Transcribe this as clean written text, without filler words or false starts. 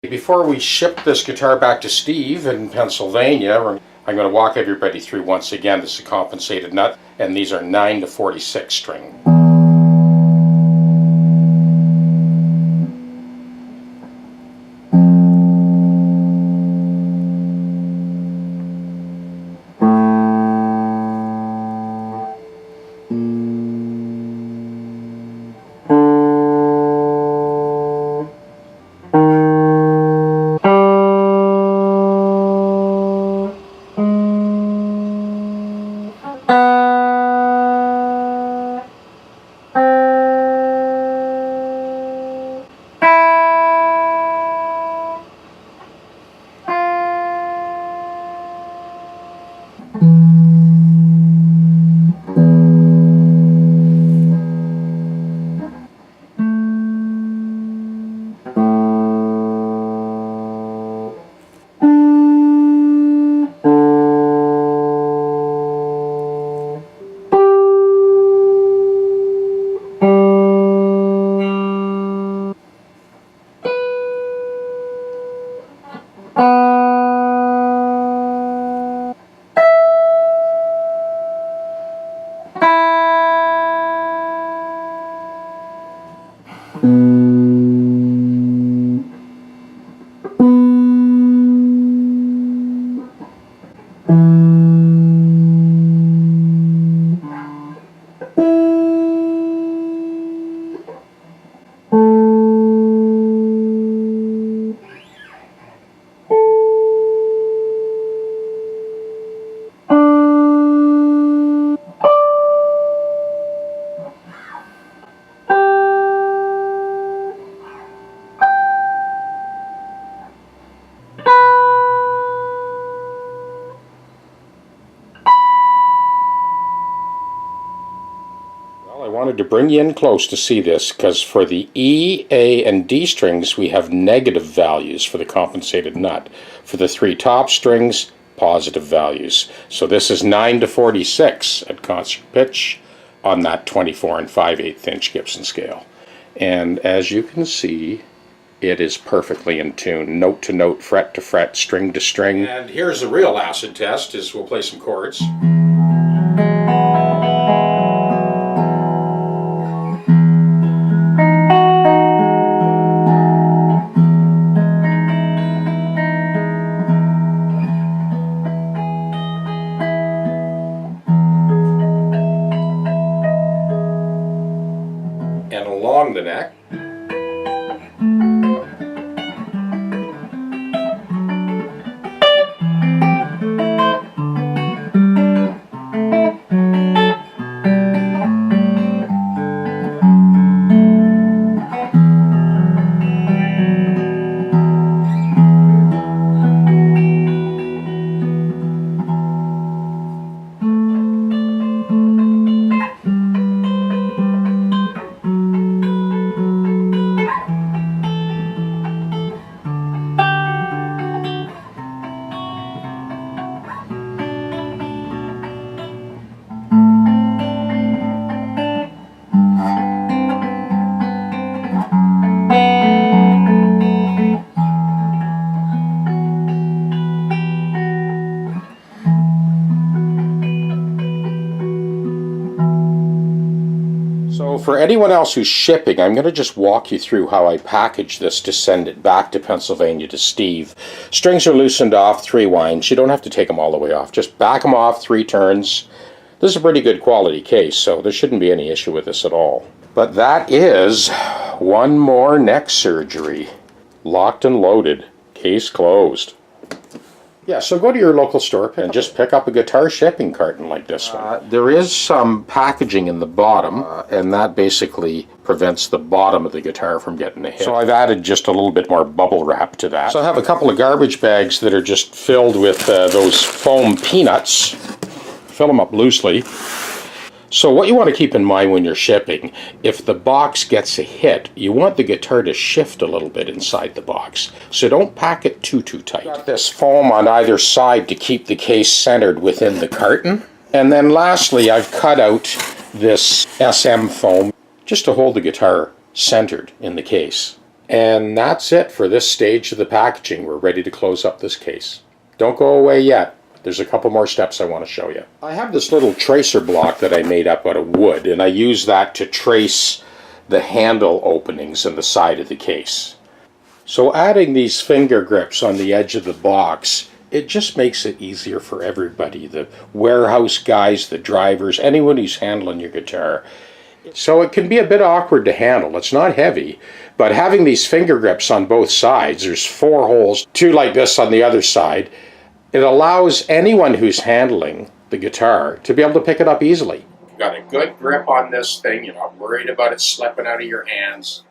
Before we ship this guitar back to Steve in Pennsylvania, I'm going to walk everybody through once again. This is a compensated nut, and these are 9 to 46 string. I wanted to bring you in close to see this, because for the E, A, and D strings we have negative values for the compensated nut. For the 3 top strings, positive values. So this is 9 to 46 at concert pitch on that 24 and 5/8 inch Gibson scale. And as you can see, it is perfectly in tune, note to note, fret to fret, string to string. And here's the real acid test, is we'll play some chords. And along the neck. So for anyone else who's shipping, I'm going to just walk you through how I package this to send it back to Pennsylvania to Steve. Strings are loosened off 3 winds. You don't have to take them all the way off. Just back them off 3 turns. This is a pretty good quality case, so there shouldn't be any issue with this at all. But that is one more neck surgery. Locked and loaded. Case closed. Yeah, so go to your local store and just pick up a guitar shipping carton like this one. There is some packaging in the bottom, and that basically prevents the bottom of the guitar from getting a hit. So I've added just a little bit more bubble wrap to that. So I have a couple of garbage bags that are just filled with those foam peanuts. Fill them up loosely. So what you want to keep in mind when you're shipping, if the box gets a hit, you want the guitar to shift a little bit inside the box. So don't pack it too tight. Got this foam on either side to keep the case centered within the carton. And then lastly, I've cut out this SM foam just to hold the guitar centered in the case. And that's it for this stage of the packaging. We're ready to close up this case. Don't go away yet. There's a couple more steps I want to show you. I have this little tracer block that I made up out of wood, and I use that to trace the handle openings in the side of the case. So adding these finger grips on the edge of the box, it just makes it easier for everybody. The warehouse guys, the drivers, anyone who's handling your guitar. So it can be a bit awkward to handle. It's not heavy, but having these finger grips on both sides, there's 4 holes, 2 like this on the other side, it allows anyone who's handling the guitar to be able to pick it up easily. You've got a good grip on this thing, you're not worried about it slipping out of your hands.